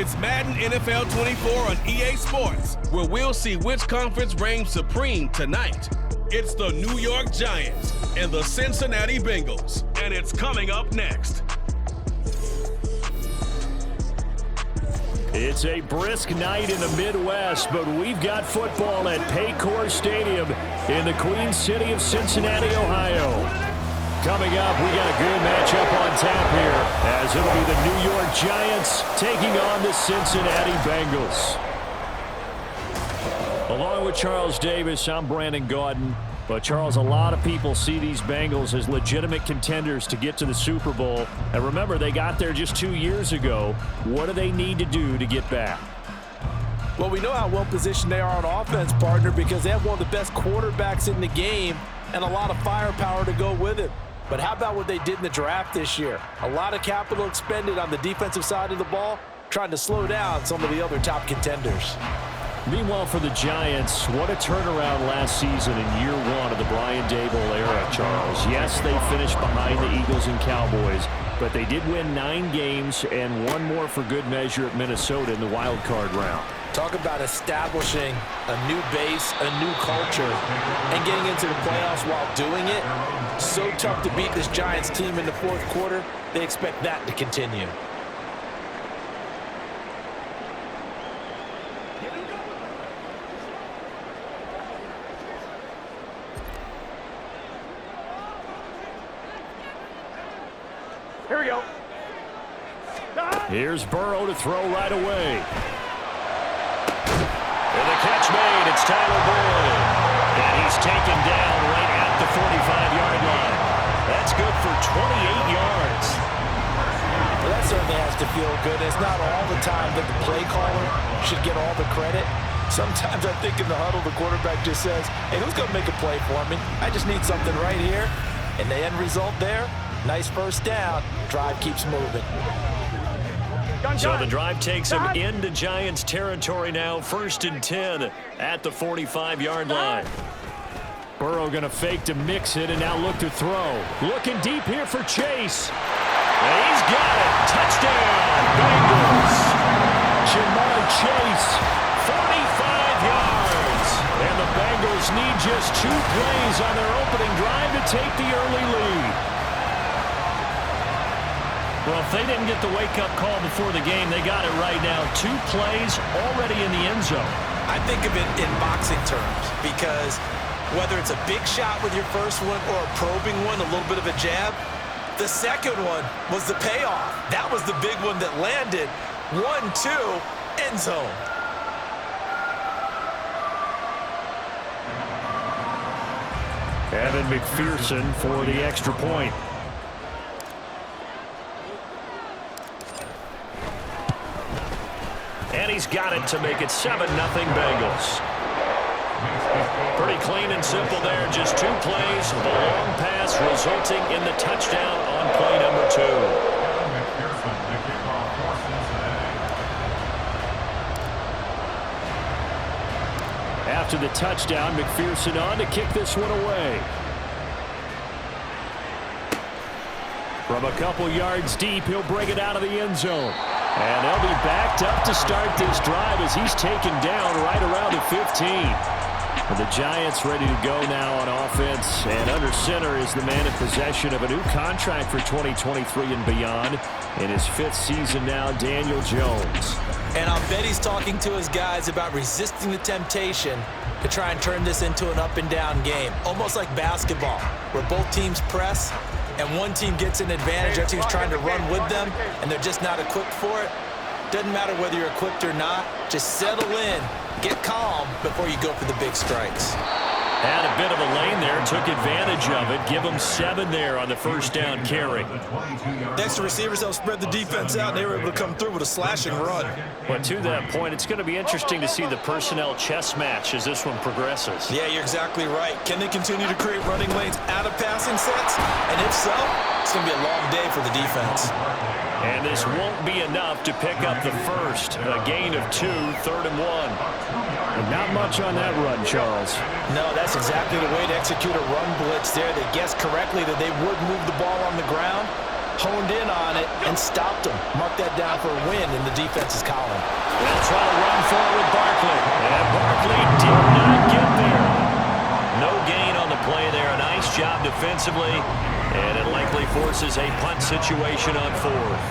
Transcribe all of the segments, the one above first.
It's Madden NFL 24 on EA Sports, where we'll see which conference reigns supreme tonight. It's the New York Giants and the Cincinnati Bengals, and it's coming up next. It's a brisk night in the Midwest, but we've got football at Paycor Stadium in the Queen City of Cincinnati, Ohio. Coming up, we got a good matchup on tap here, as it'll be the New York Giants taking on the Cincinnati Bengals. Along with Charles Davis, I'm Brandon Gaudin. But, Charles, a lot of people see these Bengals as legitimate contenders to get to the Super Bowl. And remember, they got there just 2 years ago. What do they need to do to get back? Well, we know how well-positioned they are on offense, partner, because they have one of the best quarterbacks in the game and a lot of firepower to go with it. But how about what they did in the draft this year? A lot of capital expended on the defensive side of the ball, trying to slow down some of the other top contenders. Meanwhile, for the Giants, what a turnaround last season in year one of the Brian Daboll era, Charles. Yes, they finished behind the Eagles and Cowboys, but they did win 9 games and one more for good measure at Minnesota in the wild card round. Talk about establishing a new base, a new culture, and getting into the playoffs while doing it. So tough to beat this Giants team in the fourth quarter. They expect that to continue. Here we go. Here's Burrow to throw right away. And the catch made. It's Tyler Boyd. And he's taken down right at the 45-yard line. That's good for 28 yards. Well, that certainly has to feel good. It's not all the time that the play caller should get all the credit. Sometimes I think in the huddle, the quarterback just says, hey, who's going to make a play for me? I just need something right here. And the end result there, nice first down. Drive keeps moving. So the drive takes them into Giants territory now. 1st and 10 at the 45-yard line. Burrow going to fake to mix it and now look to throw. Looking deep here for Chase. And he's got it. Touchdown, Bengals. Jamar Chase, 45 yards. And the Bengals need just 2 plays on their opening drive to take the early lead. Well, if they didn't get the wake-up call before the game, they got it right now. 2 plays already in the end zone. I think of it in boxing terms because whether it's a big shot with your first one or a probing one, a little bit of a jab, the second one was the payoff. That was the big one that landed. 1-2, end zone. Evan McPherson for the extra point. And he's got it to make it 7-0 Bengals. Pretty clean and simple there. Just 2 plays. The long pass resulting in the touchdown on play number 2. After the touchdown, McPherson on to kick this one away. From a couple yards deep, he'll bring it out of the end zone. And they'll be backed up to start this drive as he's taken down right around the 15. And the Giants ready to go now on offense. And under center is the man in possession of a new contract for 2023 and beyond. In his 5th season now, Daniel Jones. And I'll bet he's talking to his guys about resisting the temptation to try and turn this into an up-and-down game. Almost like basketball, where both teams press, and one team gets an advantage, the other team's trying to run with them, and they're just not equipped for it. Doesn't matter whether you're equipped or not. Just settle in, get calm before you go for the big strikes. Had a bit of a lane there, took advantage of it. Give them 7 there on the first down carry. Next, the receivers help spread the defense out, and they were able to come through with a slashing run. But to that point, it's going to be interesting to see the personnel chess match as this one progresses. Yeah, you're exactly right. Can they continue to create running lanes out of passing sets? And if so, it's going to be a long day for the defense. And this won't be enough to pick up the first. A gain of 2, 3rd and 1. Not much on that run, Charles. No, that's exactly the way to execute a run blitz there. They guessed correctly that they would move the ball on the ground. honed in on it and stopped him. Mark that down for a win in the defense's column. They'll try to run forward with Barkley. And Barkley did not get there. No gain on the play there. A nice job defensively. And it likely forces a punt situation on fourth.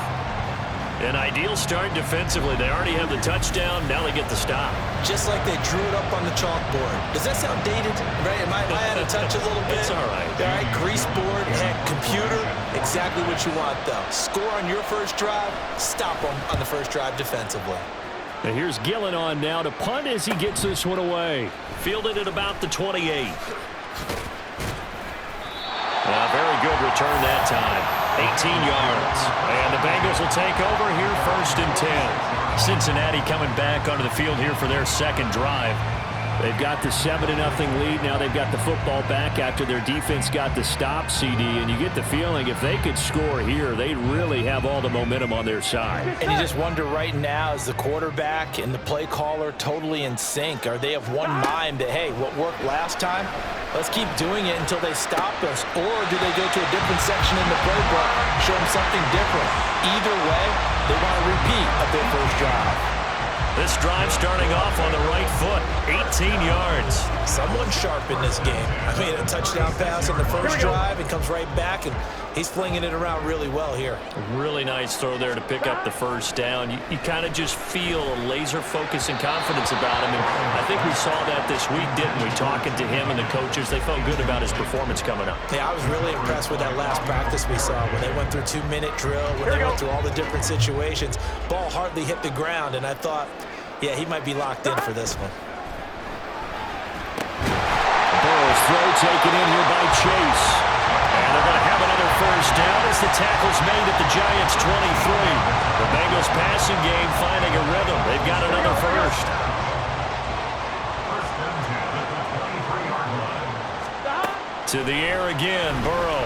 An ideal start defensively. They already have the touchdown. Now they get the stop. Just like they drew it up on the chalkboard. Does that sound dated? Right? Am I out of touch a little bit? It's all right. All right, grease board, heck, computer. Exactly what you want, though. Score on your first drive, stop them on the first drive defensively. And here's Gillen on now to punt as he gets this one away. Fielded at about the 28. Very good return that time. 18 yards. And the Bengals will take over here first and 10. Cincinnati coming back onto the field here for their second drive. They've got the 7-0 lead. Now they've got the football back after their defense got the stop, CD. And you get the feeling if they could score here, they'd really have all the momentum on their side. And you just wonder right now, is the quarterback and the play caller totally in sync? Are they of one mind that, hey, what worked last time, let's keep doing it until they stop us? Or do they go to a different section in the playbook, show them something different? Either way, they want a repeat of their first drive. This drive starting off on the right foot, 18 yards. Someone sharp in this game. I mean, a touchdown pass on the first drive, it comes right back, and he's flinging it around really well here. Really nice throw there to pick up the first down. You kind of just feel a laser focus and confidence about him, and I think we saw that this week, didn't we? Talking to him and the coaches, they felt good about his performance coming up. Yeah, I was really impressed with that last practice we saw when they went through 2-minute drill, when they went through all the different situations. Ball hardly hit the ground, and I thought, yeah, he might be locked in for this one. Burrow's throw taken in here by Chase. And they're going to have another first down as the tackle's made at the Giants' 23. The Bengals passing game finding a rhythm. They've got another first. To the air again, Burrow.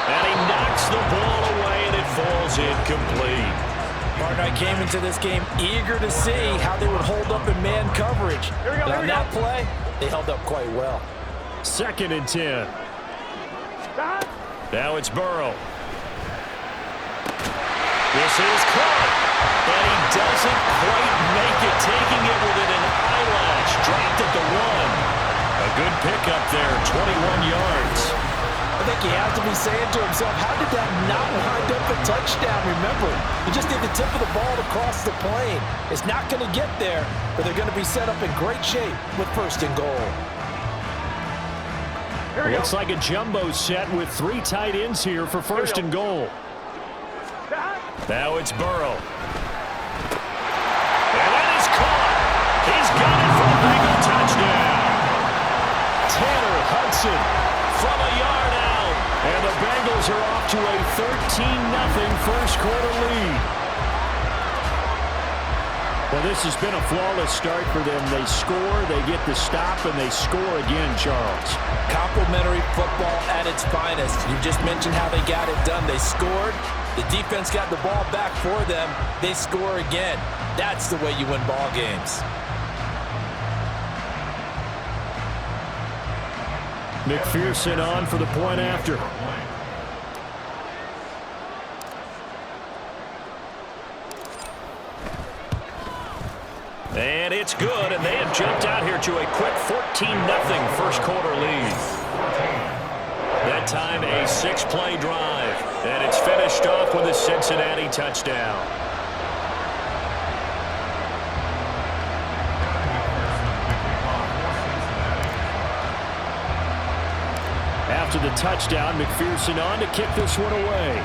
And he knocks the ball away, and it falls incomplete. Partner, I came into this game eager to see how they would hold up in man coverage. But on that play, they held up quite well. 2nd and 10. Now it's Burrow. This is caught. And he doesn't quite make it, taking it within an eyelash. Dropped at the 1. A good pickup there, 21 yards. I think he has to be saying to himself, how did that not wind up a touchdown? Remember, you just need the tip of the ball to cross the plane. It's not going to get there, but they're going to be set up in great shape with 1st and goal. Looks like a jumbo set with 3 tight ends here for 1st and goal. Now it's Burrow. And that is caught. He's got it for a Bengal touchdown. Tanner Hudson from a yard out. And the Bengals are off to a 13-0 first quarter lead. Well, this has been a flawless start for them. They score, they get the stop, and they score again, Charles. Complimentary football at its finest. You just mentioned how they got it done. They scored. The defense got the ball back for them. They score again. That's the way you win ball games. McPherson on for the point after. And it's good, and they have jumped out here to a quick 14-0 first quarter lead. That time a 6-play drive, and it's finished off with a Cincinnati touchdown. After the touchdown, McPherson on to kick this one away.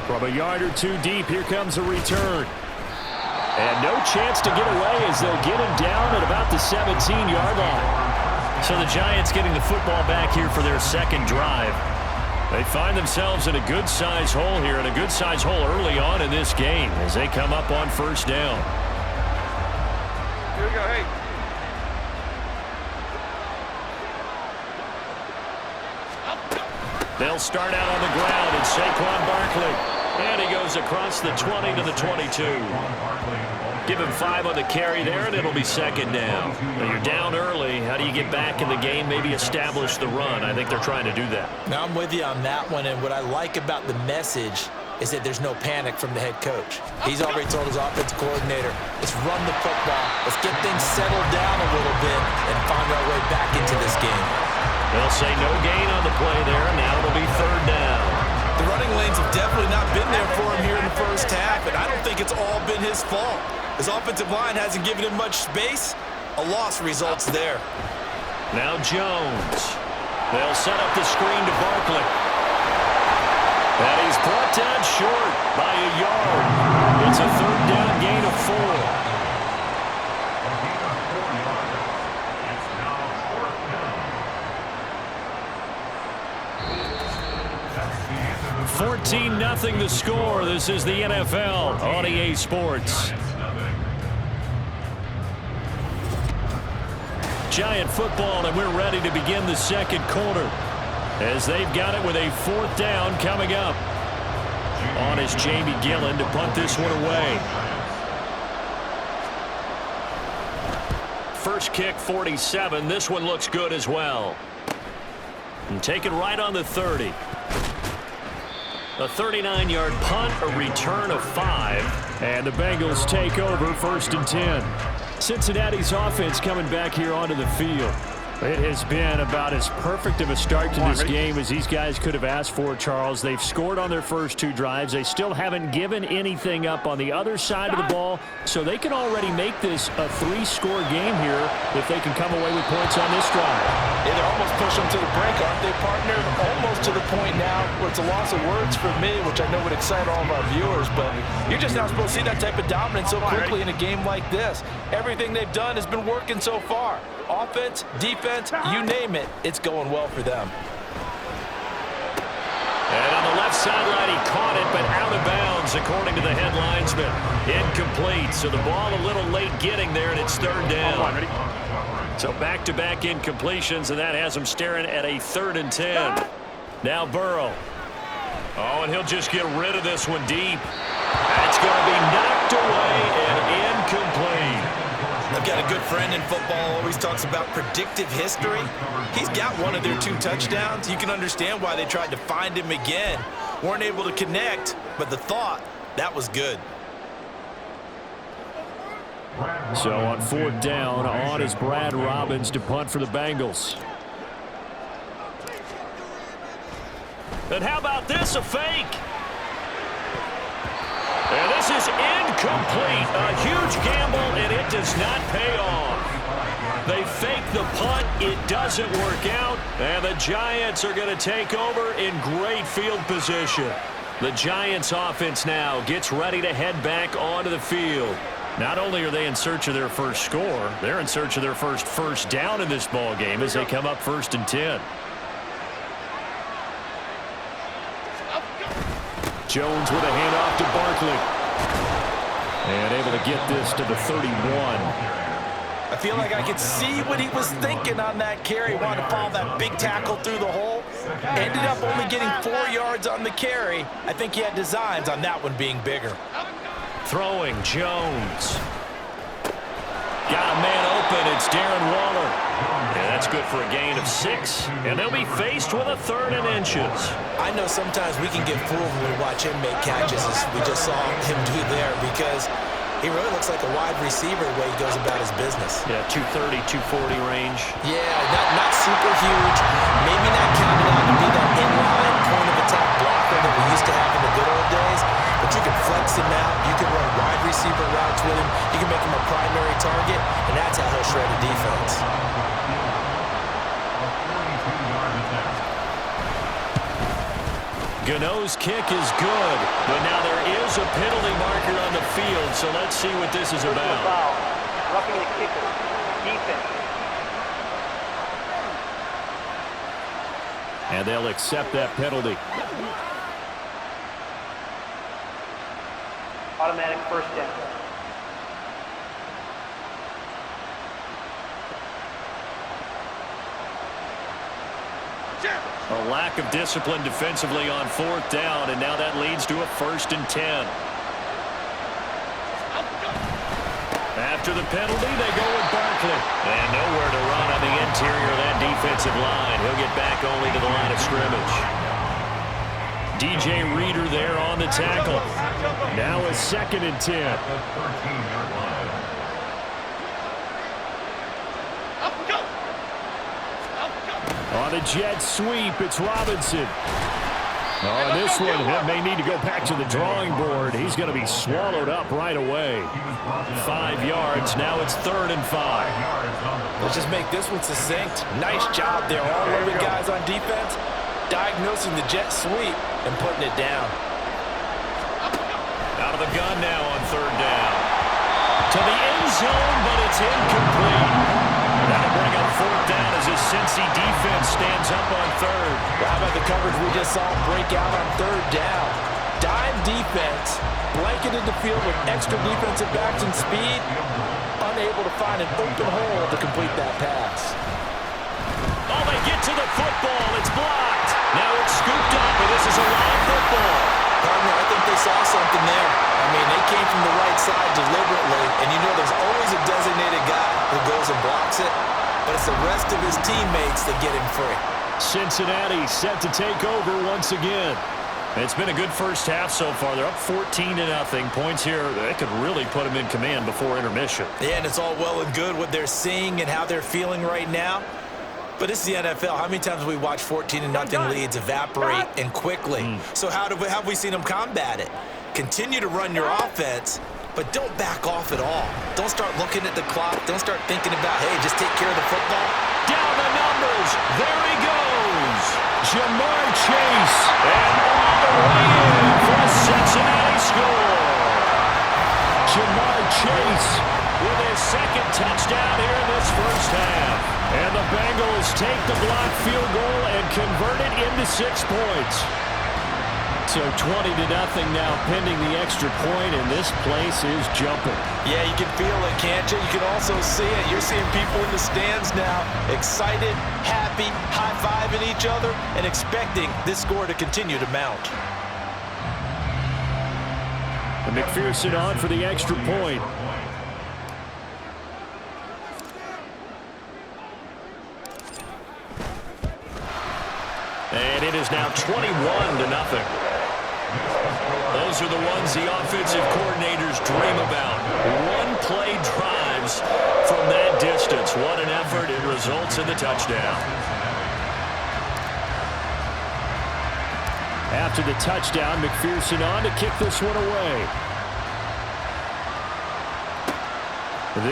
From a yard or 2 deep, here comes a return. And no chance to get away as they'll get him down at about the 17-yard line. So the Giants getting the football back here for their second drive. They find themselves in a good-sized hole here, and a good-sized hole early on in this game as they come up on first down. Here we go, hey. They'll start out on the ground, and Saquon Barkley. And he goes across the 20 to the 22. Give him 5 on the carry there, and it'll be second down. Now you're down early. How do you get back in the game, maybe establish the run? I think they're trying to do that. Now, I'm with you on that one, and what I like about the message is that there's no panic from the head coach. He's already told his offensive coordinator, let's run the football. Let's get things settled down a little bit and find our way back into this game. They'll say no gain on the play there, and now it'll be third down. The running lanes have definitely not been there for him here in the first half, and I don't think it's all been his fault. His offensive line hasn't given him much space. A loss results there. Now Jones. They'll set up the screen to Barkley. And he's brought down short by a yard. It's a third down gain of 4. 14-0 the score. This is the NFL on EA Sports. Giant football, and we're ready to begin the second quarter as they've got it with a 4th down coming up. On is Jamie Gillen to punt this one away. First kick, 47. This one looks good as well. And taken right on the 30. A 39-yard punt, a return of 5. And the Bengals take over 1st and 10. Cincinnati's offense coming back here onto the field. It has been about as perfect of a start to this game as these guys could have asked for, Charles. They've scored on their first 2 drives. They still haven't given anything up on the other side of the ball, so they can already make this a 3-score game here if they can come away with points on this drive. Yeah, they're almost pushing them to the brink, aren't they, partner? Almost to the point now where it's a loss of words for me, which I know would excite all of our viewers, but you're just not supposed to see that type of dominance so quickly in a game like this. Everything they've done has been working so far. Offense, defense, you name it, it's going well for them. And on the left sideline, he caught it, but out of bounds, according to the head linesman. Incomplete, so the ball a little late getting there, and it's 3rd down. So back-to-back incompletions, and that has him staring at a 3rd and 10. Now Burrow. Oh, and he'll just get rid of this one deep. That's going to be knocked away and incomplete. I've got a good friend in football, always talks about predictive history. He's got one of their 2 touchdowns. You can understand why they tried to find him again. Weren't able to connect, but the thought, that was good. So on 4th down, on is Brad Robbins to punt for the Bengals. And how about this, a fake? And this is incomplete. A huge gamble, and it does not pay off. They fake the punt. It doesn't work out. And the Giants are going to take over in great field position. The Giants offense now gets ready to head back onto the field. Not only are they in search of their first score, they're in search of their first down in this ball game as they come up 1st and 10. Jones with a handoff to Barkley. And able to get this to the 31. I feel like I could see what he was thinking on that carry. Wanted to follow that big tackle through the hole. Ended up only getting 4 yards on the carry. I think he had designs on that one being bigger. Throwing Jones. Got a man open. It's Darren Waller. Yeah, that's good for a gain of 6. And they'll be faced with a 3rd and inches. I know sometimes we can get fooled when we watch him make catches, as we just saw him do there, because he really looks like a wide receiver the way he goes about his business. Yeah, 230, 240 range. Yeah, not super huge. Maybe not counted out to be that inline point of attack blocker that we used to have in the good old days. But you can flex him out. You can run wide receiver routes with him. You can make him a primary target, and that's how he'll shred a defense. Gano's kick is good, but now there is a penalty marker on the field, so let's see what this is about. Roughing the kicker. Defense. And they'll accept that penalty. Automatic 1st down. A lack of discipline defensively on 4th down, and now that leads to a 1st and 10. After the penalty, they go with Barkley. And nowhere to run on the interior of that defensive line. He'll get back only to the line of scrimmage. DJ Reader there on the tackle. Now a 2nd and 10. On a jet sweep, it's Robinson. On this one, it may need to go back to the drawing board. He's going to be swallowed up right away. 5 yards. Now it's 3rd and 5. Let's just make this one succinct. Nice job there, all 11 guys on defense, diagnosing the jet sweep and putting it down. Out of the gun now on 3rd down. To the end zone, but it's incomplete. That'll bring up 4th down as his Cincy defense stands up on 3rd. Well, how about the coverage we just saw break out on 3rd down? Dime defense, blanketed the field with extra defensive backs and speed, unable to find an open hole to complete that pass. Oh, they get to the football. It's blocked. Now it's scooped up, and this is a live football. Partner, I think they saw something there. I mean, they came from the right side deliberately, and you know there's always a designated guy who goes and blocks it, but it's the rest of his teammates that get him free. Cincinnati set to take over once again. It's been a good first half so far. They're up 14-0. Points here, they could really put them in command before intermission. Yeah, and it's all well and good what they're seeing and how they're feeling right now. But it's the NFL. How many times have we watched 14-0 leads evaporate and quickly? So how have we seen them combat it? Continue to run your offense, but don't back off at all. Don't start looking at the clock. Don't start thinking about, hey, just take care of the football. Down the numbers. There he goes. Jamar Chase. And all the way in for a Cincinnati score. Jamar Chase with his 2nd touchdown here in this first half. And the Bengals take the blocked field goal and convert it into 6 points. So 20-0 now pending the extra point, and this place is jumping. Yeah, you can feel it, can't you? You can also see it. You're seeing people in the stands now, excited, happy, high-fiving each other, and expecting this score to continue to mount. And McPherson on for the extra point. And it is now 21-0. Those are the ones the offensive coordinators dream about. One-play drives from that distance. What an effort. It results in the touchdown. After the touchdown, McPherson on to kick this one away.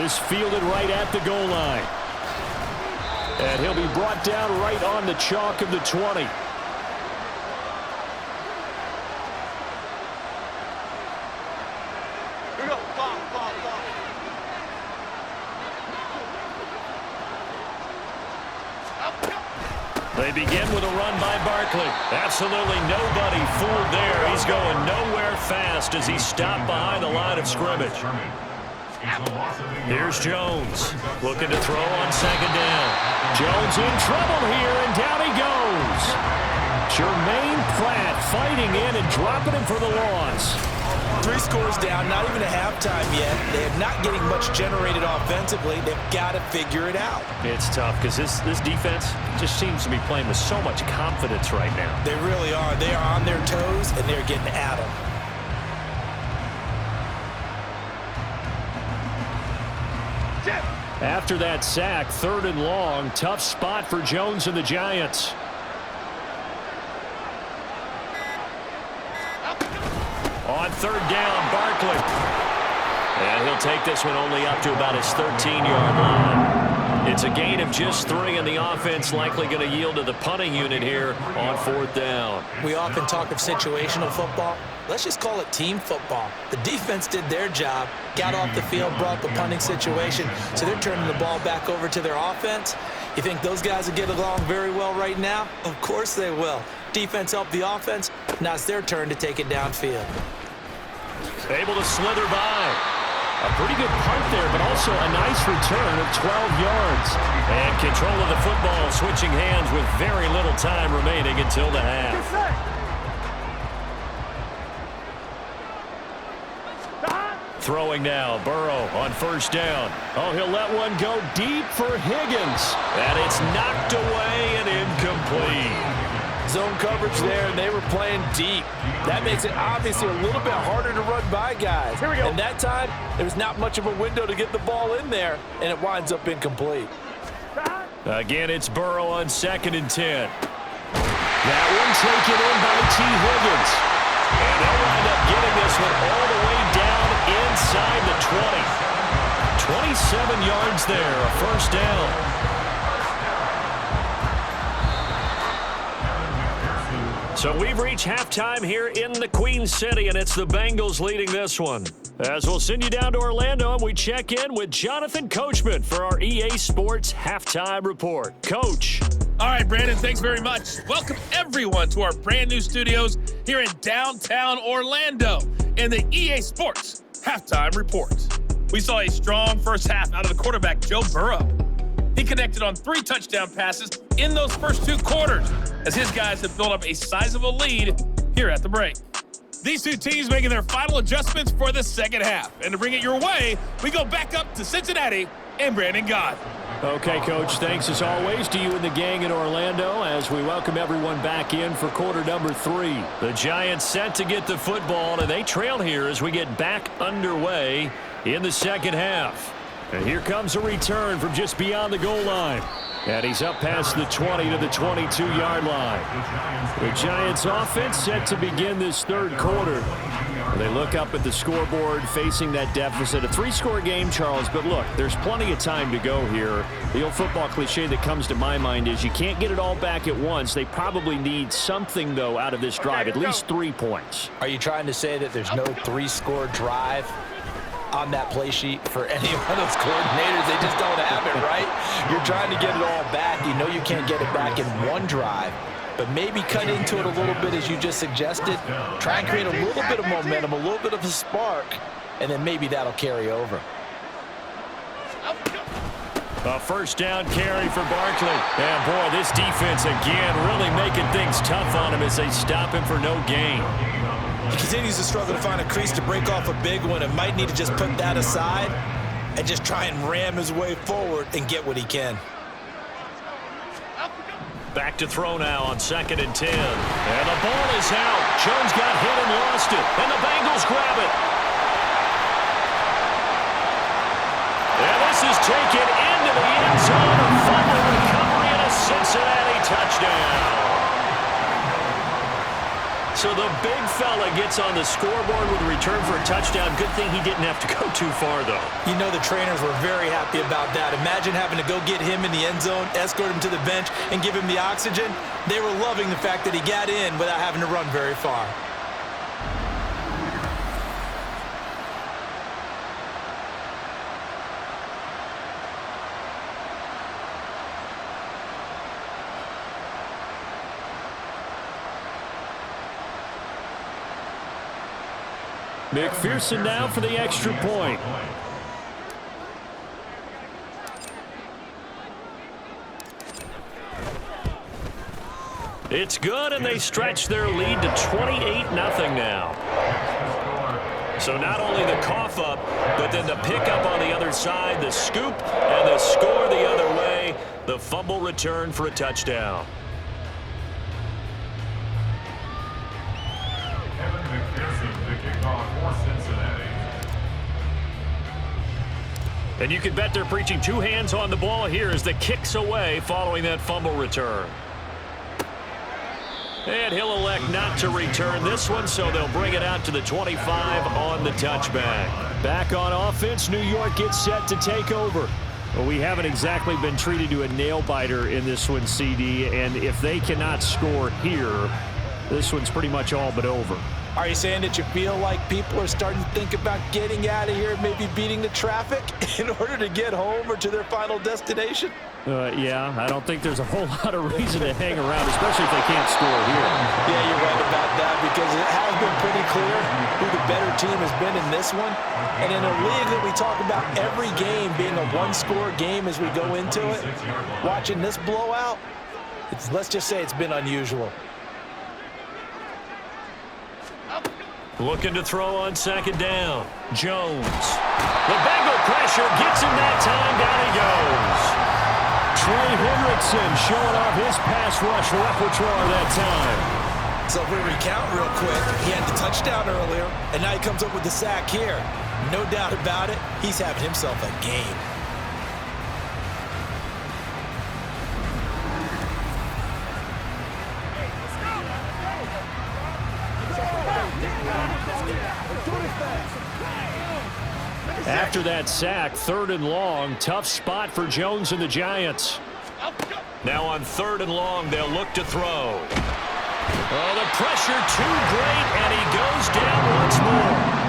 This fielded right at the goal line. And he'll be brought down right on the chalk of the 20. They begin with a run by Barkley. Absolutely nobody fooled there. He's going nowhere fast as he's stopped behind the line of scrimmage. Here's Jones looking to throw on 2nd down. Jones in trouble here, and down he goes. Jermaine Pratt fighting in and dropping him for the loss. 3 scores down, not even a halftime yet. They are not getting much generated offensively. They've got to figure it out. It's tough because this defense just seems to be playing with so much confidence right now. They really are. They are on their toes, and they're getting at them. After that sack, 3rd and long, tough spot for Jones and the Giants. On 3rd down, Barkley. And he'll take this one only up to about his 13-yard line. It's a gain of just 3, and the offense likely going to yield to the punting unit here on 4th down. We often talk of situational football. Let's just call it team football. The defense did their job, got off the field, brought the punting situation, so they're turning the ball back over to their offense. You think those guys will get along very well right now? Of course they will. Defense helped the offense. Now it's their turn to take it downfield. Able to slither by. A pretty good punt there, but also a nice return of 12 yards. And control of the football switching hands with very little time remaining until the half. Throwing now, Burrow on first down. Oh, he'll let one go deep for Higgins. And it's knocked away and incomplete. Zone coverage there, and they were playing deep. That makes it obviously a little bit harder to run by guys. Here we go. And that time, there was not much of a window to get the ball in there, and it winds up incomplete. Again, it's Burrow on 2nd and 10. That one taken in by T. Higgins. And they'll wind up getting this one all the way down inside the 20. 27 yards there, a first down. So we've reached halftime here in the Queen City, and it's the Bengals leading this one. As we'll send you down to Orlando, and we check in with Jonathan Coachman for our EA Sports Halftime Report. Coach. All right, Brandon, thanks very much. Welcome, everyone, to our brand new studios here in downtown Orlando in the EA Sports Halftime Report. We saw a strong first half out of the quarterback, Joe Burrow. He connected on 3 touchdown passes in those first 2 quarters as his guys have built up a sizable lead here at the break. These 2 teams making their final adjustments for the second half. And to bring it your way, we go back up to Cincinnati and Brandon Gott. Okay, Coach, thanks as always to you and the gang in Orlando as we welcome everyone back in for quarter number 3. The Giants set to get the football, and they trail here as we get back underway in the second half. And here comes a return from just beyond the goal line. And he's up past the 20 to the 22-yard line. The Giants offense set to begin this third quarter. They look up at the scoreboard facing that deficit. A 3-score game, Charles, but look, there's plenty of time to go here. The old football cliche that comes to my mind is you can't get it all back at once. They probably need something, though, out of this drive, at least 3 points. Are you trying to say that there's no 3-score drive on that play sheet for any one of those coordinators? They just don't have it, right? You're trying to get it all back. You know you can't get it back in one drive, but maybe cut into it a little bit as you just suggested. Try and create a little bit of momentum, a little bit of a spark, and then maybe that'll carry over. A first down carry for Barkley. And boy, this defense again really making things tough on him as they stop him for no gain. He continues to struggle to find a crease to break off a big one and might need to just put that aside and just try and ram his way forward and get what he can. Back to throw now on 2nd and 10. And the ball is out. Jones got hit and lost it. And the Bengals grab it. And this is taken into the end zone. A fumble recovery and a Cincinnati touchdown. So the big fella gets on the scoreboard with a return for a touchdown. Good thing he didn't have to go too far, though. You know the trainers were very happy about that. Imagine having to go get him in the end zone, escort him to the bench, and give him the oxygen. They were loving the fact that he got in without having to run very far. McPherson now for the extra point. It's good, and they stretch their lead to 28-0 now. So not only the cough up, but then the pickup on the other side, the scoop, and the score the other way. The fumble return for a touchdown. And you can bet they're preaching 2 hands on the ball here as the kick's away following that fumble return. And he'll elect not to return this one, so they'll bring it out to the 25 on the touchback. Back on offense, New York gets set to take over. Well, we haven't exactly been treated to a nail-biter in this one, CD, and if they cannot score here, this one's pretty much all but over. Are you saying that you feel like people are starting to think about getting out of here, maybe beating the traffic in order to get home or to their final destination? Yeah, I don't think there's a whole lot of reason to hang around, especially if they can't score here. Yeah, you're right about that because it has been pretty clear who the better team has been in this one. And in a league that we talk about every game being a 1-score game as we go into it, watching this blowout, let's just say it's been unusual. Looking to throw on second down. Jones. The Bengal pressure gets him that time. Down he goes. Trey Hendrickson showing off his pass rush repertoire that time. So if we recount real quick, he had the touchdown earlier, and now he comes up with the sack here. No doubt about it, he's having himself a game. After that sack, 3rd and long, tough spot for Jones and the Giants. Now on 3rd and long, they'll look to throw. Oh, the pressure too great, and he goes down once more.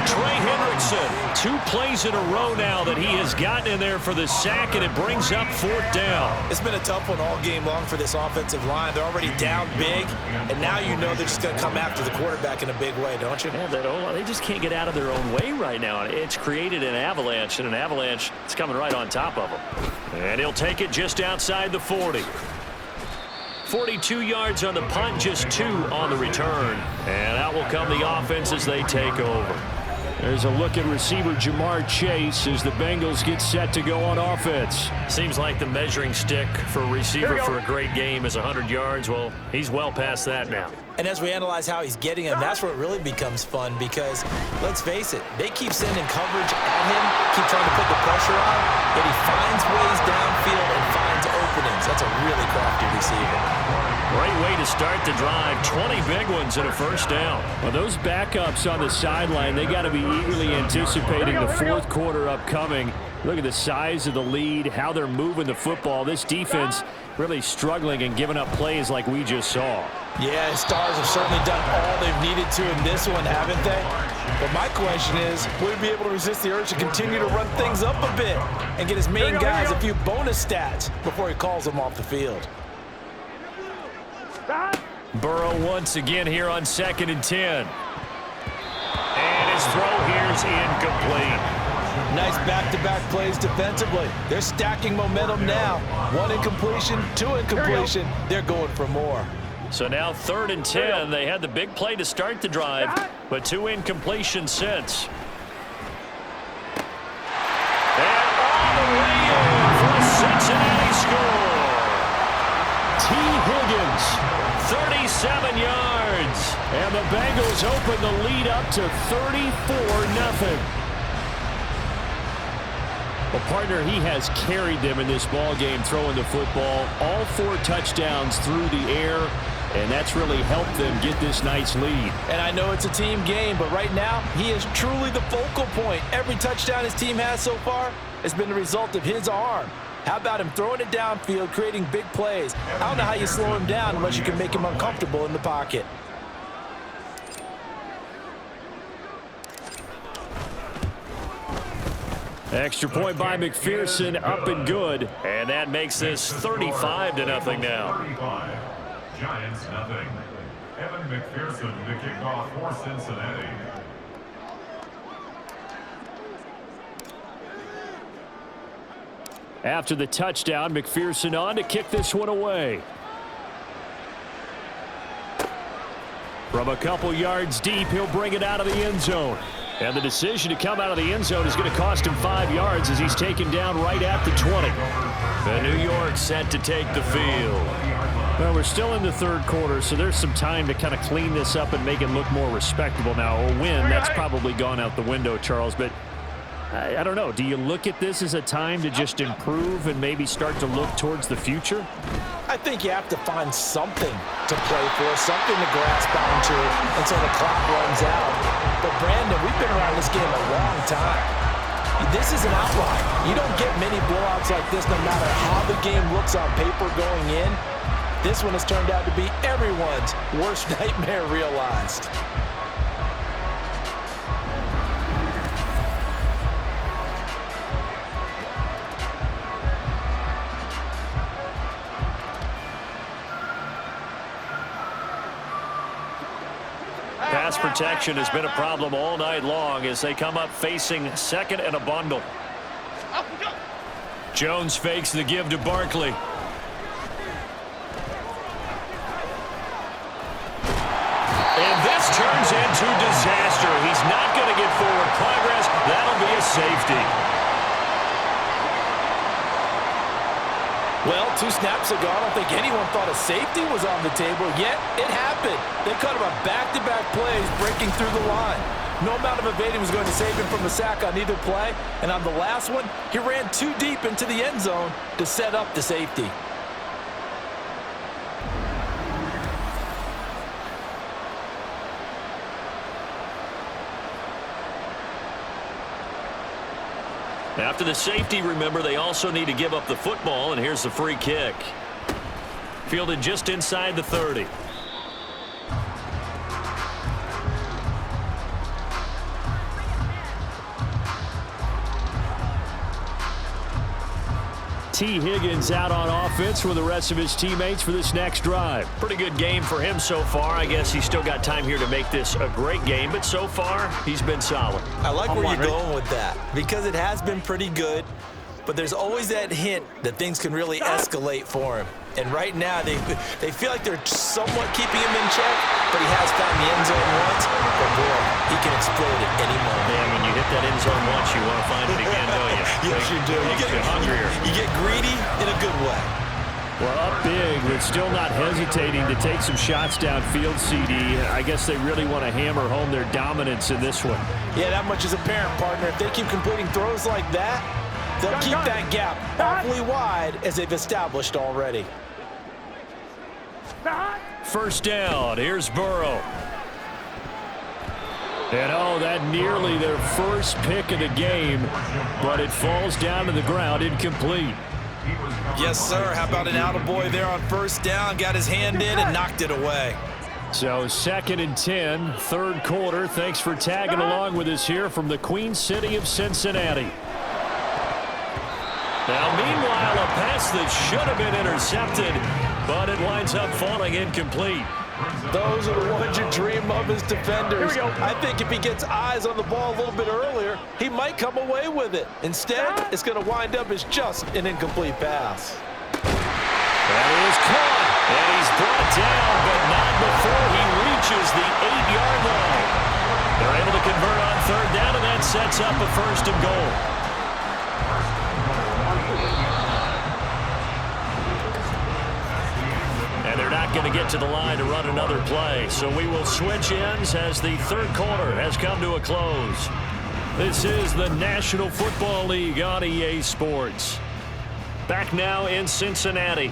Trey Hendrickson, 2 plays in a row now that he has gotten in there for the sack, and it brings up 4th down. It's been a tough one all game long for this offensive line. They're already down big, and now you know they're just going to come after the quarterback in a big way, don't you? Yeah, they just can't get out of their own way right now. It's created an avalanche, and an avalanche is coming right on top of them. And he'll take it just outside the 40. 42 yards on the punt, just 2 on the return. And out will come the offense as they take over. There's a look at receiver Jamar Chase as the Bengals get set to go on offense. Seems like the measuring stick for a receiver for a great game is 100 yards. Well, he's well past that now. And as we analyze how he's getting him, that's where it really becomes fun because, let's face it, they keep sending coverage at him, keep trying to put the pressure on, but he finds ways downfield and finds openings. That's a really crafty receiver. Great way to start the drive. 20 big ones and a 1st down. Well, those backups on the sideline, they got to be eagerly anticipating the 4th quarter upcoming. Look at the size of the lead, how they're moving the football. This defense really struggling and giving up plays like we just saw. Yeah, Stars have certainly done all they've needed to in this one, haven't they? But my question is, will he be able to resist the urge to continue to run things up a bit and get his main guys a few bonus stats before he calls them off the field? Burrow once again here on 2nd and 10. And his throw here's incomplete. Nice back-to-back plays defensively. They're stacking momentum now. 1 incompletion, 2 incompletion. They're going for more. So now 3rd and 10. They had the big play to start the drive, but 2 incompletions since. And all the way in for a Cincinnati score. T. Higgins. 37 yards. And the Bengals open the lead up to 34-0. Well, partner, he has carried them in this ball game throwing the football. All 4 touchdowns through the air, and that's really helped them get this nice lead. And I know it's a team game, but right now, he is truly the focal point. Every touchdown his team has so far has been the result of his arm. How about him throwing it downfield, creating big plays? I don't know how you slow him down unless you can make him uncomfortable in the pocket. Extra point by McPherson, up and good. And that makes this 35-0 now. Giants nothing. Evan McPherson to kick off for Cincinnati. After the touchdown, McPherson on to kick this one away. From a couple yards deep, he'll bring it out of the end zone. And the decision to come out of the end zone is going to cost him 5 yards as he's taken down right at the 20. The New York set to take the field. Well, we're still in the 3rd quarter, so there's some time to kind of clean this up and make it look more respectable now. A win, that's probably gone out the window, Charles, but I don't know. Do you look at this as a time to just improve and maybe start to look towards the future? I think you have to find something to play for, something to grasp onto until the clock runs out. But, Brandon, we've been around this game a long time. This is an outlier. You don't get many blowouts like this no matter how the game looks on paper going in. This one has turned out to be everyone's worst nightmare realized. Pass protection has been a problem all night long as they come up facing 2nd and a bundle. Jones fakes the give to Barkley. And this turns into disaster. not going to get forward progress. That'll be a safety. Well, 2 snaps ago, I don't think anyone thought a safety was on the table, yet it happened. They cut him a back-to-back plays breaking through the line. No amount of evading was going to save him from a sack on either play, and on the last one, he ran too deep into the end zone to set up the safety. After the safety, remember, they also need to give up the football, and here's the free kick. Fielded just inside the 30. T. Higgins out on offense with the rest of his teammates for this next drive. Pretty good game for him so far. I guess he's still got time here to make this a great game, but so far, he's been solid. I like where you're going with that, because it has been pretty good, but there's always that hint that things can really escalate for him. And right now, they feel like they're somewhat keeping him in check, but he has found the end zone once, but boy, he can explode at any moment. Man, when you hit that end zone once, you want to find it again, don't you? Yes, you do. You get hungrier. You get greedy in a good way. Well, up big, but still not hesitating to take some shots downfield, CD. I guess they really want to hammer home their dominance in this one. Yeah, that much is apparent, partner. If they keep completing throws like that, they'll keep that gap awfully wide as they've established already. First down. Here's Burrow. And oh, that nearly their first pick of the game, but it falls down to the ground incomplete. Yes, sir. How about an attaboy there on first down? Got his hand in and knocked it away. So 2nd and 10, third quarter. Thanks for tagging along with us here from the Queen City of Cincinnati. Now, meanwhile, a pass that should have been intercepted, but it winds up falling incomplete. Those are the ones you dream of as defenders. I think if he gets eyes on the ball a little bit earlier, he might come away with it. Instead, it's going to wind up as just an incomplete pass. That is caught, and he's brought down, but not before he reaches the 8-yard line. They're able to convert on third down, and that sets up a 1st and goal. And they're not going to get to the line to run another play. So we will switch ends as the third quarter has come to a close. This is the National Football League on EA Sports. Back now in Cincinnati.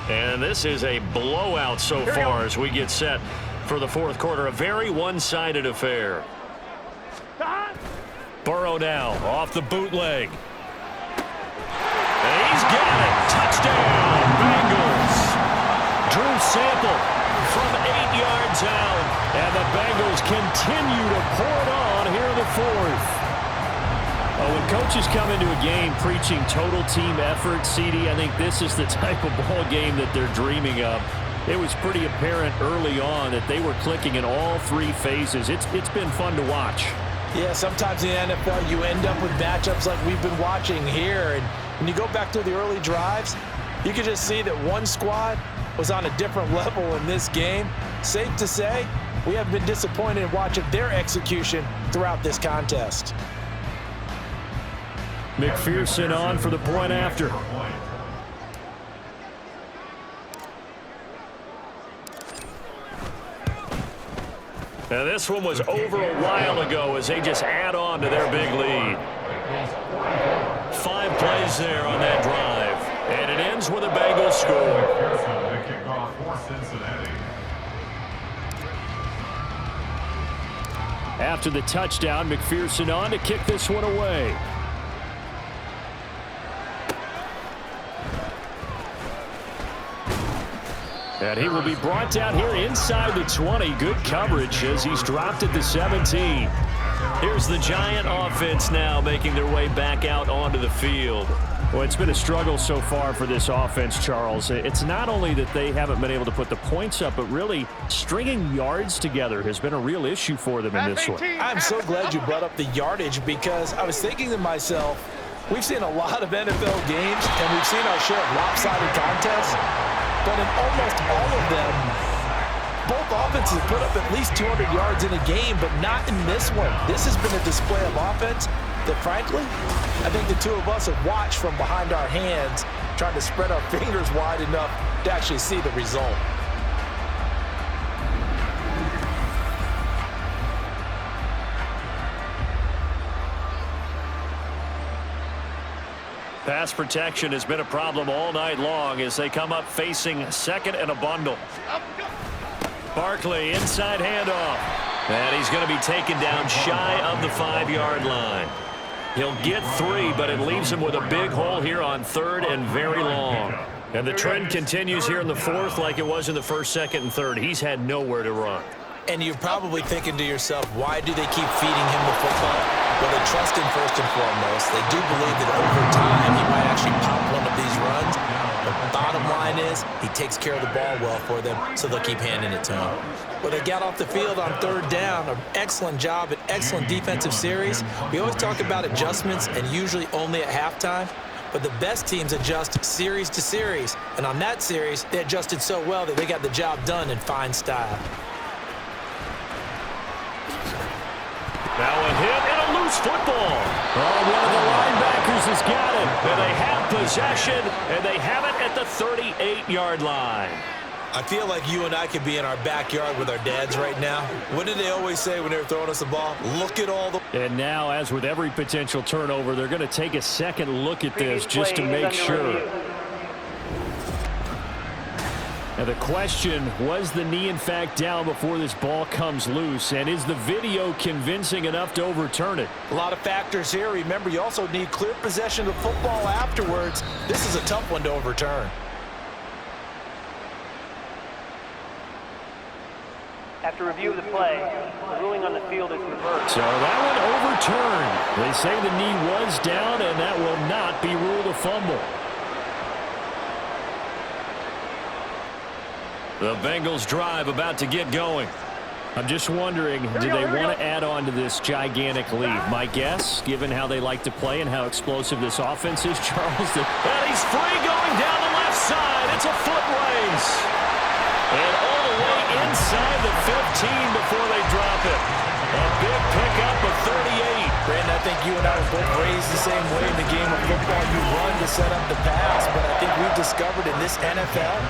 And this is a blowout so far as we get set for the fourth quarter. A very one-sided affair. Burrow now off the bootleg. And he's got it. Touchdown, Bengals. Drew Sample from 8 yards out. And the Bengals continue to pour it on here in the fourth. When coaches come into a game preaching total team effort, CD, I think this is the type of ball game that they're dreaming of. It was pretty apparent early on that they were clicking in all 3 phases. It's been fun to watch. Yeah, sometimes in the NFL you end up with matchups like we've been watching here. And when you go back to the early drives, you can just see that one squad was on a different level in this game. Safe to say, we have been disappointed in watching their execution throughout this contest. McPherson on for the point after. Now this one was over a while ago as they just add on to their big lead. 5 plays there on that drive. And it ends with a Bengals score. After the touchdown, McPherson on to kick this one away. And he will be brought down here inside the 20. Good coverage as he's dropped at the 17. Here's the Giant offense now making their way back out onto the field. Well, it's been a struggle so far for this offense, Charles. It's not only that they haven't been able to put the points up, but really stringing yards together has been a real issue for them in this one. I'm so glad you brought up the yardage, because I was thinking to myself, we've seen a lot of NFL games and we've seen our share of lopsided contests, but in almost all of them, Both offenses put up at least 200 yards in a game, but not in this one. This has been a display of offense that, frankly, I think the two of us have watched from behind our hands, trying to spread our fingers wide enough to actually see the result. Pass protection has been a problem all night long as they come up facing second and a bundle. Barkley, inside handoff. And he's going to be taken down shy of the 5-yard line. He'll get 3, but it leaves him with a big hole here on 3rd and very long. And the trend continues here in the 4th like it was in the 1st, 2nd, and 3rd. He's had nowhere to run. And you're probably thinking to yourself, why do they keep feeding him the football? Well, they trust him first and foremost. They do believe that over time he might actually pop one of these runs. The bottom line is he takes care of the ball well for them, so they'll keep handing it to him. Well, they got off the field on 3rd down. An excellent job, an excellent defensive series. We always talk about adjustments and usually only at halftime. But the best teams adjust series to series. And on that series, they adjusted so well that they got the job done in fine style. Now a hit and a loose football. Oh, one of the linebackers has got it. And they have possession, and they have it at the 38-yard line. I feel like you and I could be in our backyard with our dads right now. What did they always say when they were throwing us the ball? Look at all the... And now, as with every potential turnover, they're going to take a second look at this just to make sure. Now the question, was the knee in fact down before this ball comes loose? And is the video convincing enough to overturn it? A lot of factors here. Remember, you also need clear possession of football afterwards. This is a tough one to overturn. After review of the play, the ruling on the field is reversed. So that one overturned. They say the knee was down, and that will not be ruled a fumble. The Bengals drive about to get going. I'm just wondering, do they want to add on to this gigantic lead? My guess, given how they like to play and how explosive this offense is, Charles, that... And he's free going down the left side. It's a foot race. And all the way inside the 15 before they drop it. A big pickup of 38. Brandon, I think you and I were both raised the same way in the game of football. You run to set up the pass, but I think we've discovered in this NFL,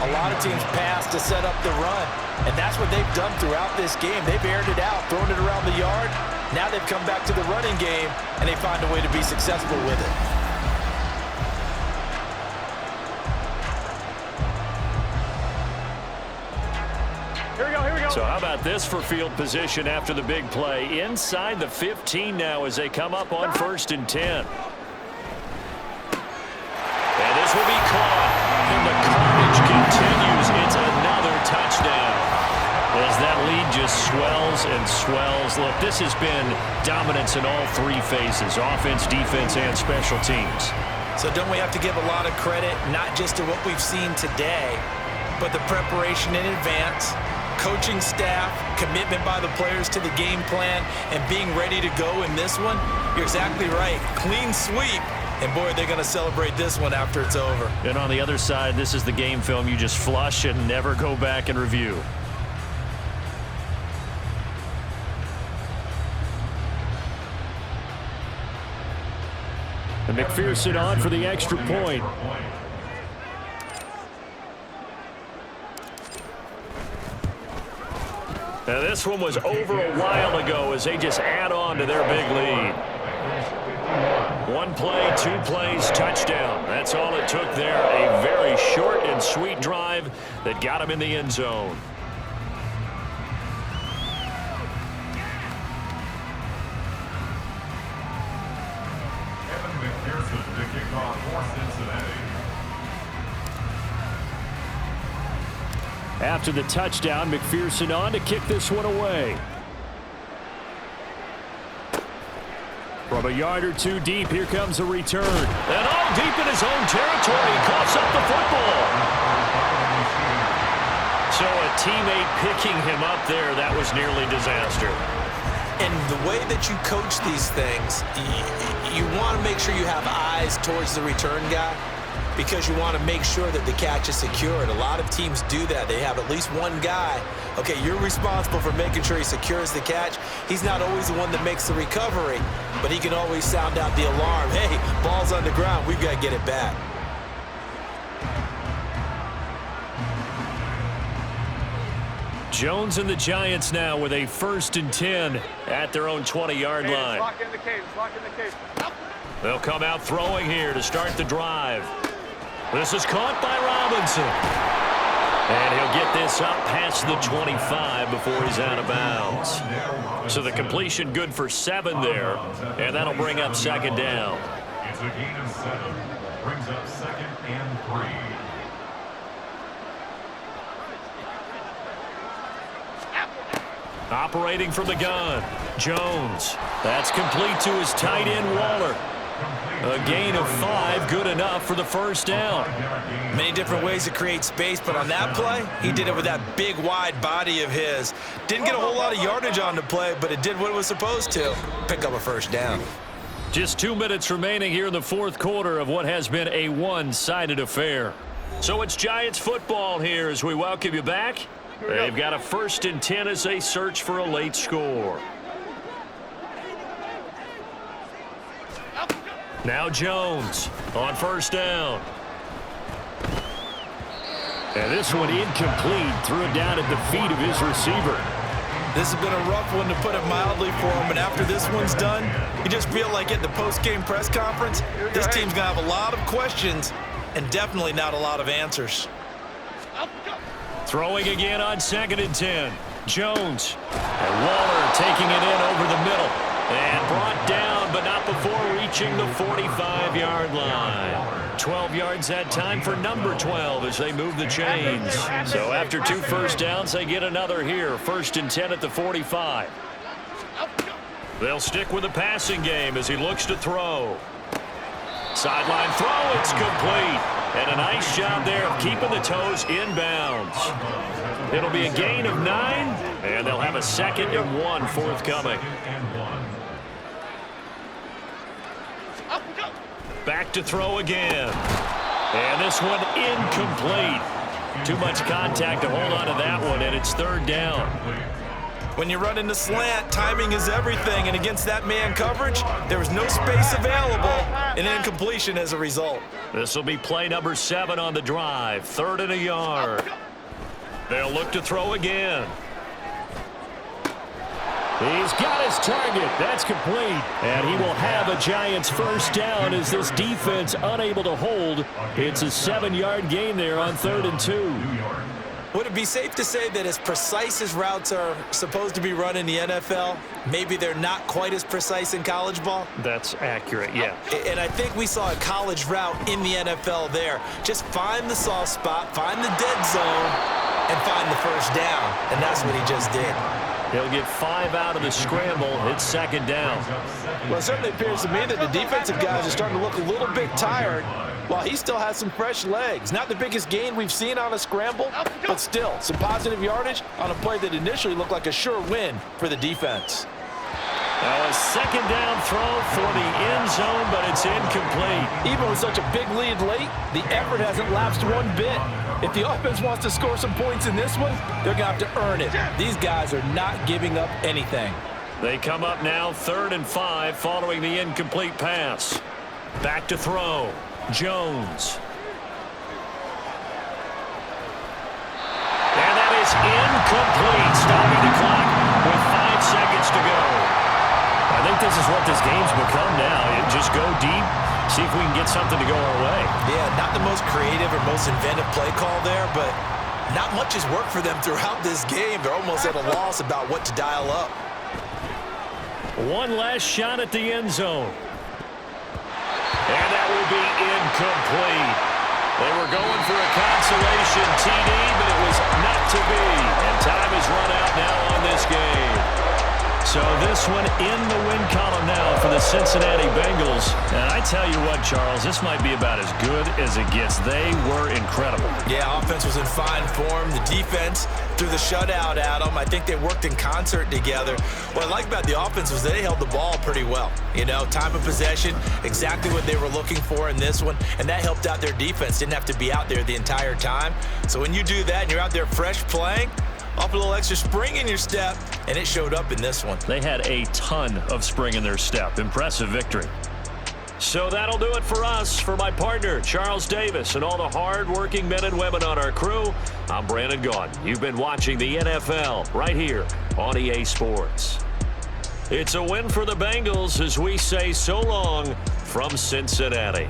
a lot of teams pass to set up the run. And that's what they've done throughout this game. They've aired it out, thrown it around the yard. Now they've come back to the running game, and they find a way to be successful with it. So how about this for field position after the big play? Inside the 15 now as they come up on 1st and 10. And this will be caught. And the carnage continues. It's another touchdown. As that lead just swells and swells. Look, this has been dominance in all 3 phases. Offense, defense, and special teams. So don't we have to give a lot of credit, not just to what we've seen today, but the preparation in advance, coaching staff, commitment by the players to the game plan, and being ready to go in this one? You're exactly right. Clean sweep. And, boy, they're going to celebrate this one after it's over. And on the other side, this is the game film you just flush and never go back and review. And McPherson on for the extra point. Now this one was over a while ago as they just add on to their big lead. 1 play, 2 plays, touchdown. That's all it took there. A very short and sweet drive that got him in the end zone. Evan McPherson to kick off for Cincinnati. After the touchdown, McPherson on to kick this one away. From a yard or 2 deep, here comes a return. And all deep in his own territory, he coughs up the football. So a teammate picking him up there, that was nearly disaster. And the way that you coach these things, you want to make sure you have eyes towards the return guy. because you want to make sure that the catch is secured. A lot of teams do that. They have at least one guy. Okay, you're responsible for making sure he secures the catch. He's not always the one that makes the recovery, but he can always sound out the alarm. Hey, ball's on the ground. We've got to get it back. Jones and the Giants now with a 1st and 10 at their own 20-yard line. Lock in the cage. Lock in the cage. They'll come out throwing here to start the drive. This is caught by Robinson. And he'll get this up past the 25 before he's out of bounds. So the completion good for 7 there, and that'll bring up 2nd down. It's a gain of 7. Brings up 2nd and 3. Operating from the gun, Jones. That's complete to his tight end, Waller. A gain of 5, good enough for the 1st down. Many different ways to create space, but on that play, he did it with that big, wide body of his. Didn't get a whole lot of yardage on the play, but it did what it was supposed to. Pick up a 1st down. Just 2 minutes remaining here in the 4th quarter of what has been a one-sided affair. So it's Giants football here as we welcome you back. They've got a 1st and 10 as they search for a late score. Now Jones on 1st down. And this one incomplete. Threw it down at the feet of his receiver. This has been a rough one, to put it mildly, for him. And after this one's done, you just feel like at the post-game press conference, this team's going to have a lot of questions and definitely not a lot of answers. Throwing again on 2nd and 10. Jones. And Waller taking it in over the middle. And brought down, but not before reaching the 45-yard line. 12 yards that time for number 12 as they move the chains. So after 2 1st downs, they get another here. 1st and 10 at the 45. They'll stick with the passing game as he looks to throw. Sideline throw, it's complete. And a nice job there of keeping the toes inbounds. It'll be a gain of 9, and they'll have a 2nd and 1 forthcoming. Back to throw again. And this one incomplete. Too much contact to hold on to that one, and it's 3rd down. When you run into slant, timing is everything, and against that man coverage, there was no space available, and incompletion as a result. This will be play number 7 on the drive. 3rd and a yard. They'll look to throw again. He's got his target. That's complete. And he will have a Giants 1st down as this defense unable to hold. It's a 7-yard gain there on 3rd and 2. Would it be safe to say that as precise as routes are supposed to be run in the NFL, maybe they're not quite as precise in college ball? That's accurate, yeah. And I think we saw a college route in the NFL there. Just find the soft spot, find the dead zone, and find the 1st down. And that's what he just did. He'll get 5 out of the scramble. It's 2nd down. Well, it certainly appears to me that the defensive guys are starting to look a little bit tired, while he still has some fresh legs. Not the biggest gain we've seen on a scramble, but still some positive yardage on a play that initially looked like a sure win for the defense. Now a 2nd down throw for the end zone, but it's incomplete. Even with such a big lead late, the effort hasn't lapsed one bit. If the offense wants to score some points in this one, they're going to have to earn it. These guys are not giving up anything. They come up now 3rd and 5 following the incomplete pass. Back to throw. Jones. And that is incomplete. Stopping the clock with 5 seconds to go. I think this is what this game's become now. Just go deep, see if we can get something to go our way. Yeah, not the most creative or most inventive play call there, but not much has worked for them throughout this game. They're almost at a loss about what to dial up. One last shot at the end zone. And that will be incomplete. They were going for a consolation TD, but it was not to be. And time is run out now on this game. So this one in the win column now for the Cincinnati Bengals. And I tell you what, Charles, this might be about as good as it gets. They were incredible. Yeah, offense was in fine form. The defense threw the shutout at them. I think they worked in concert together. What I like about the offense was they held the ball pretty well. You know, time of possession, exactly what they were looking for in this one, and that helped out their defense. Didn't have to be out there the entire time. So when you do that and you're out there fresh playing, off a little extra spring in your step, and it showed up in this one. They had a ton of spring in their step. Impressive victory. So that'll do it for us. For my partner, Charles Davis, and all the hard-working men and women on our crew, I'm Brandon Gaudin. You've been watching the NFL right here on EA Sports. It's a win for the Bengals as we say so long from Cincinnati.